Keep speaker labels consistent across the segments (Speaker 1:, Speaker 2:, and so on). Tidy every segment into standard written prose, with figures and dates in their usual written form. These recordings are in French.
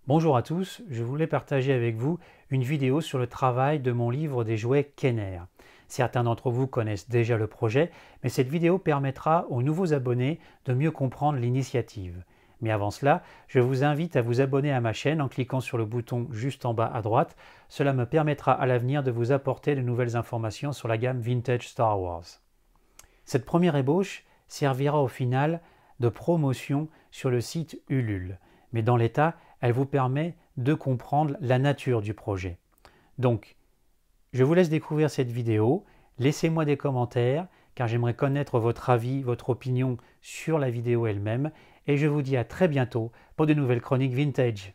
Speaker 1: Bonjour à tous, je voulais partager avec vous une vidéo sur le travail de mon livre des jouets Kenner. Certains d'entre vous connaissent déjà le projet, mais cette vidéo permettra aux nouveaux abonnés de mieux comprendre l'initiative. Mais avant cela, je vous invite à vous abonner à ma chaîne en cliquant sur le bouton juste en bas à droite. Cela me permettra à l'avenir de vous apporter de nouvelles informations sur la gamme Vintage Star Wars. Cette première ébauche servira au final de promotion sur le site Ulule, mais dans l'état, elle vous permet de comprendre la nature du projet. Donc, je vous laisse découvrir cette vidéo, laissez-moi des commentaires, car j'aimerais connaître votre avis, votre opinion sur la vidéo elle-même, et je vous dis à très bientôt pour de nouvelles chroniques vintage.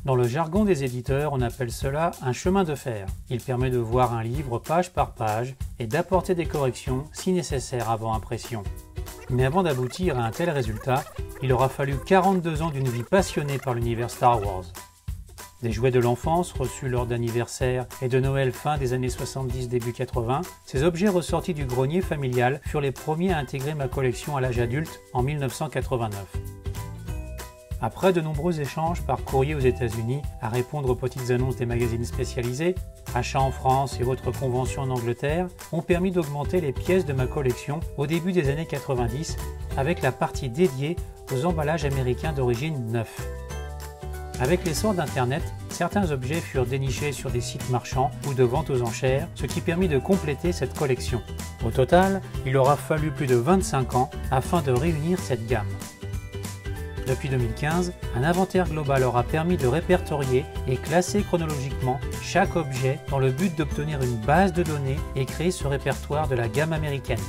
Speaker 1: Dans le jargon des éditeurs, on appelle cela un chemin de fer. Il permet de voir un livre page par page et d'apporter des corrections si nécessaire avant impression. Mais avant d'aboutir à un tel résultat, il aura fallu 42 ans d'une vie passionnée par l'univers Star Wars. Des jouets de l'enfance reçus lors d'anniversaires et de Noël fin des années 70 début 80, ces objets ressortis du grenier familial furent les premiers à intégrer ma collection à l'âge adulte en 1989. Après de nombreux échanges par courrier aux États-Unis à répondre aux petites annonces des magazines spécialisés, achats en France et autres conventions en Angleterre ont permis d'augmenter les pièces de ma collection au début des années 90 avec la partie dédiée aux emballages américains d'origine neufs. Avec l'essor d'Internet, certains objets furent dénichés sur des sites marchands ou de vente aux enchères, ce qui permit de compléter cette collection. Au total, il aura fallu plus de 25 ans afin de réunir cette gamme. Depuis 2015, un inventaire global aura permis de répertorier et classer chronologiquement chaque objet dans le but d'obtenir une base de données et créer ce répertoire de la gamme américaine.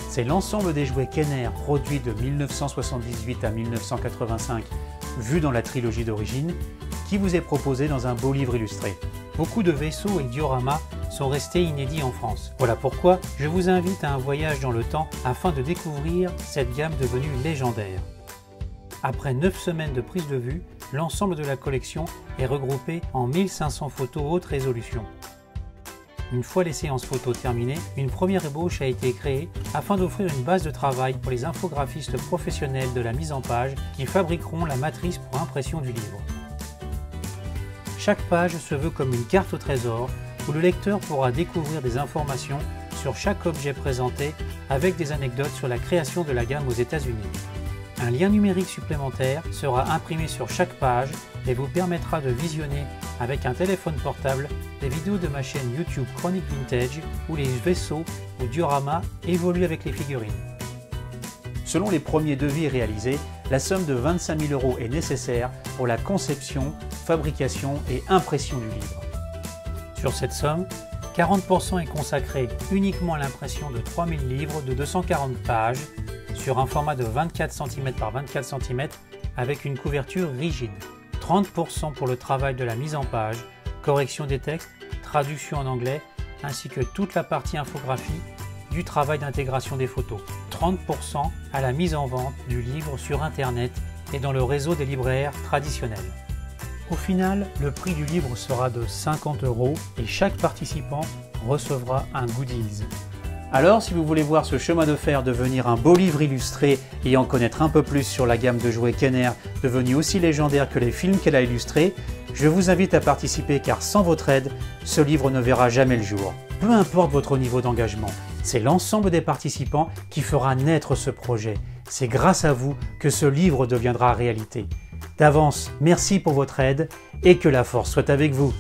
Speaker 1: C'est l'ensemble des jouets Kenner produits de 1978 à 1985, vus dans la trilogie d'origine, qui vous est proposé dans un beau livre illustré. Beaucoup de vaisseaux et dioramas sont restés inédits en France. Voilà pourquoi je vous invite à un voyage dans le temps afin de découvrir cette gamme devenue légendaire. Après 9 semaines de prise de vue, l'ensemble de la collection est regroupé en 1500 photos haute résolution. Une fois les séances photos terminées, une première ébauche a été créée afin d'offrir une base de travail pour les infographistes professionnels de la mise en page qui fabriqueront la matrice pour impression du livre. Chaque page se veut comme une carte au trésor où le lecteur pourra découvrir des informations sur chaque objet présenté avec des anecdotes sur la création de la gamme aux États-Unis. Un lien numérique supplémentaire sera imprimé sur chaque page et vous permettra de visionner avec un téléphone portable des vidéos de ma chaîne YouTube Chronique Vintage où les vaisseaux ou dioramas évoluent avec les figurines. Selon les premiers devis réalisés, la somme de 25 000 € est nécessaire pour la conception, fabrication et impression du livre. Sur cette somme, 40% est consacré uniquement à l'impression de 3000 livres de 240 pages sur un format de 24 cm par 24 cm avec une couverture rigide. 30% pour le travail de la mise en page, correction des textes, traduction en anglais, ainsi que toute la partie infographie du travail d'intégration des photos. 30% à la mise en vente du livre sur Internet et dans le réseau des libraires traditionnels. Au final, le prix du livre sera de 50 € et chaque participant recevra un goodies. Alors, si vous voulez voir ce chemin de fer devenir un beau livre illustré et en connaître un peu plus sur la gamme de jouets Kenner, devenue aussi légendaire que les films qu'elle a illustrés, je vous invite à participer car sans votre aide, ce livre ne verra jamais le jour. Peu importe votre niveau d'engagement, c'est l'ensemble des participants qui fera naître ce projet. C'est grâce à vous que ce livre deviendra réalité. D'avance, merci pour votre aide et que la force soit avec vous.